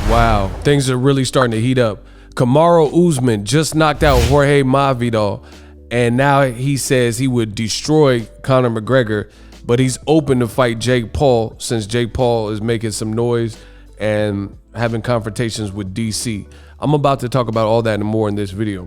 Wow, things are really starting to heat up. Kamaru Usman just knocked out Jorge Masvidal, and now he says he would destroy Conor McGregor, but he's open to fight Jake Paul since Jake Paul is making some noise and having confrontations with DC. I'm about to talk about all that and more in this video.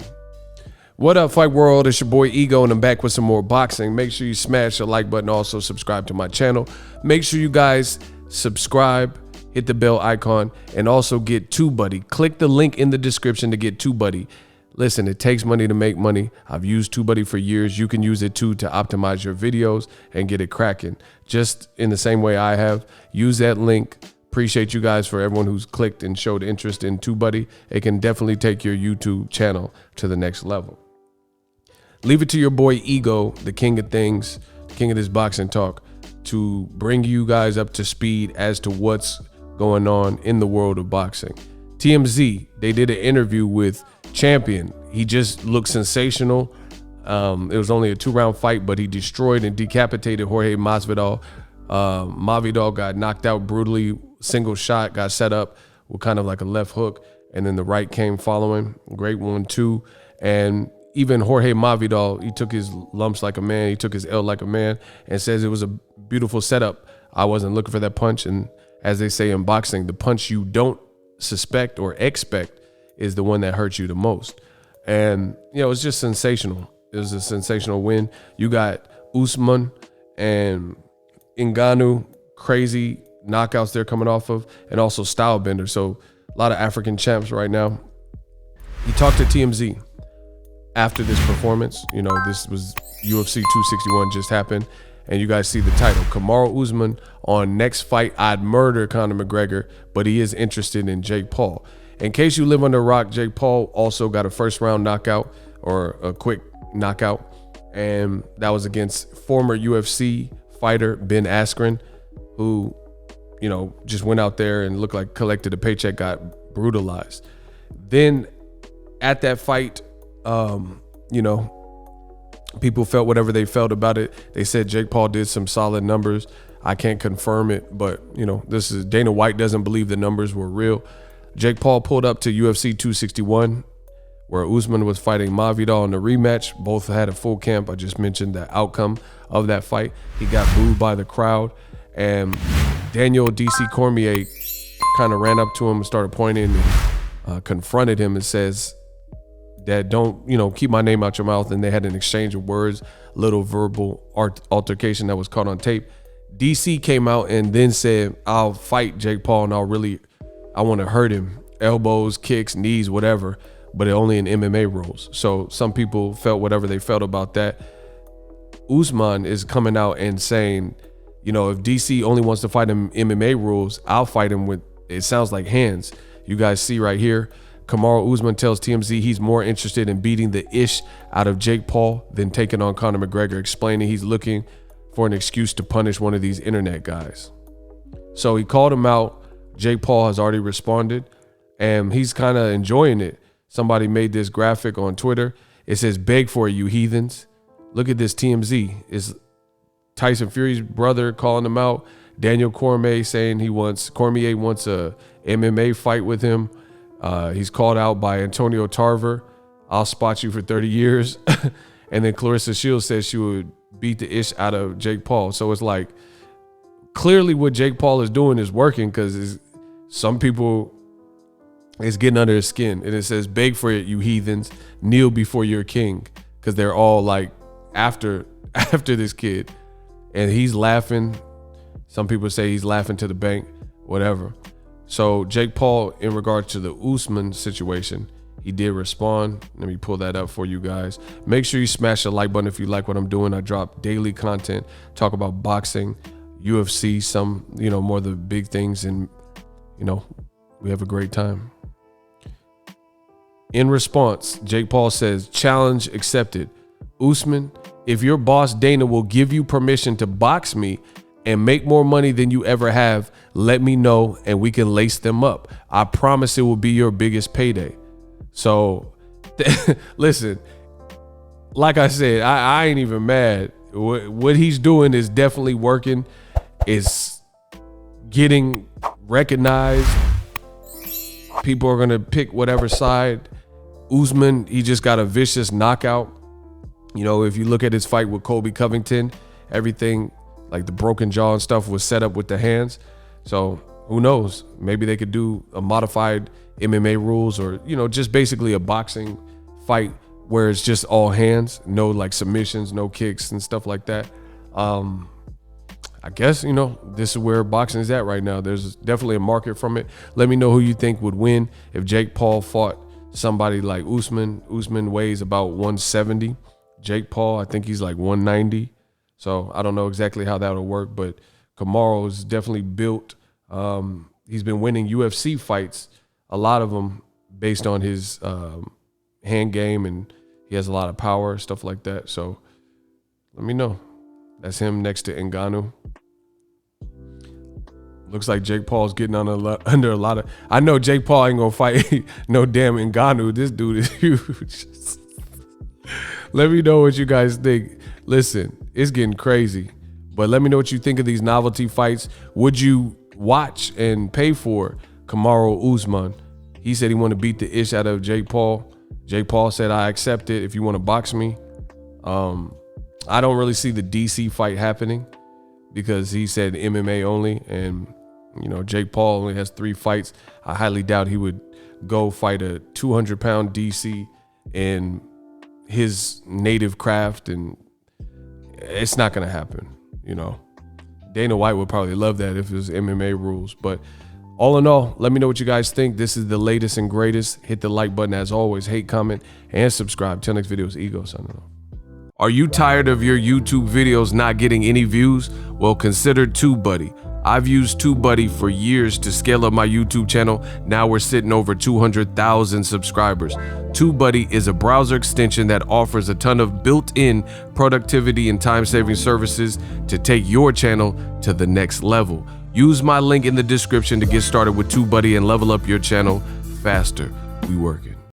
What up, Fight World? It's your boy Ego, and I'm back with some more boxing. Make sure you smash the like button, also subscribe to my channel. Make sure you guys subscribe, hit the bell icon, and also get TUBEBUDDY. Click the link in the description to get TUBEBUDDY. Listen, it takes money to make money. I've used TUBEBUDDY for years. You can use it too to optimize your videos and get it cracking. Just in the same way I have. Use that link. Appreciate you guys for everyone who's clicked and showed interest in TUBEBUDDY. It can definitely take your YouTube channel to the next level. Leave it to your boy Ego, the king of things, the king of this boxing talk, to bring you guys up to speed as to what's going on in the world of boxing. TMZ, they did an interview with Champion. He just looked sensational. It was only a 2-round fight, but he destroyed and decapitated Jorge Masvidal. Masvidal got knocked out brutally, single shot, got set up with kind of like a left hook, and then the right came following. Great 1-2. And even Jorge Masvidal, he took his lumps like a man, he took his L like a man, and says it was a beautiful setup. I wasn't looking for that punch, and as they say in boxing, the punch you don't suspect or expect is the one that hurts you the most. And, you know, it's just sensational. It was a sensational win. You got Usman and Ngannou, crazy knockouts they're coming off of, and also style bender. So a lot of African champs right now. He talked to TMZ after this performance. You know, this was UFC 261 just happened, and you guys see the title. Kamaru Usman on next fight, I'd murder Conor McGregor, but he is interested in Jake Paul. In case you live under a rock, Jake Paul also got a first-round knockout, or a quick knockout, and that was against former UFC fighter Ben Askren, who, you know, just went out there and looked like collected a paycheck, got brutalized. Then at that fight, you know, people felt whatever they felt about it. They said Jake Paul did some solid numbers. I can't confirm it, but, you know, this is Dana White doesn't believe the numbers were real. Jake Paul pulled up to UFC 261, where Usman was fighting Masvidal in the rematch. Both had a full camp. I just mentioned the outcome of that fight. He got booed by the crowd, and Daniel DC Cormier kind of ran up to him and started pointing and confronted him and says that don't, you know, keep my name out your mouth. And they had an exchange of words, little verbal altercation that was caught on tape. DC came out and then said, I'll fight Jake Paul, and I want to hurt him. Elbows, kicks, knees, whatever, but only in MMA rules. So some people felt whatever they felt about that. Usman is coming out and saying, you know, if DC only wants to fight him MMA rules, I'll fight him with, it sounds like, hands. You guys see right here, Kamaru Usman tells TMZ he's more interested in beating the ish out of Jake Paul than taking on Conor McGregor, explaining he's looking for an excuse to punish one of these internet guys. So he called him out. Jake Paul has already responded, and he's kind of enjoying it. Somebody made this graphic on Twitter. It says, beg for it, you heathens. Look at this TMZ. It's Tyson Fury's brother calling him out. Daniel Cormier saying Cormier wants a MMA fight with him. He's called out by Antonio Tarver. I'll spot you for 30 years. And then Clarissa Shields says she would beat the ish out of Jake Paul. So it's like, clearly what Jake Paul is doing is working, because some people, it's getting under his skin. And it says, beg for it, you heathens. Kneel before your king. Because they're all like after this kid. And he's laughing. Some people say he's laughing to the bank, whatever. So Jake Paul, in regard to the Usman situation, he did respond. Let me pull that up for you guys. Make sure you smash the like button if you like what I'm doing. I drop daily content, talk about boxing, UFC, some, you know, more of the big things, and, you know, we have a great time. In response, Jake Paul says, challenge accepted. Usman, if your boss Dana will give you permission to box me and make more money than you ever have, let me know and we can lace them up. I promise it will be your biggest payday. So listen, like I said, I ain't even mad. What he's doing is definitely working. It's getting recognized. people are gonna pick whatever side. Usman, he just got a vicious knockout. You know, if you look at his fight with Colby Covington, everything like the broken jaw and stuff was set up with the hands. So who knows? Maybe they could do a modified MMA rules, or, you know, just basically a boxing fight where it's just all hands, no like submissions, no kicks and stuff like that. I guess, you know, this is where boxing is at right now. There's definitely a market from it. Let me know who you think would win if Jake Paul fought somebody like Usman. Usman weighs about 170. Jake Paul, I think he's like 190. So I don't know exactly how that'll work, but Kamaru is definitely built. He's been winning UFC fights, a lot of them based on his hand game, and he has a lot of power, stuff like that. So let me know. That's him next to Ngannou. Looks like Jake Paul's getting under a lot of. I know Jake Paul ain't gonna fight no damn Ngannou. This dude is huge. Let me know what you guys think. Listen, it's getting crazy, but let me know what you think of these novelty fights. Would you watch and pay for Kamaru Usman? He said he want to beat the ish out of Jake Paul. Jake Paul said, I accept it if you want to box me. I don't really see the DC fight happening because he said MMA only, and you know, Jake Paul only has 3 fights. I highly doubt he would go fight a 200-pound DC in his native craft, and it's not gonna happen. You know, Dana White would probably love that if it was MMA rules. But all in all, let me know what you guys think. This is the latest and greatest. Hit the like button as always, hate, comment, and subscribe. Till next video, it's Ego signing off. Are you tired of your YouTube videos not getting any views? Well, consider TubeBuddy. I've used TubeBuddy for years to scale up my YouTube channel. Now we're sitting over 200,000 subscribers. TubeBuddy is a browser extension that offers a ton of built-in productivity and time-saving services to take your channel to the next level. Use my link in the description to get started with TubeBuddy and level up your channel faster. We working.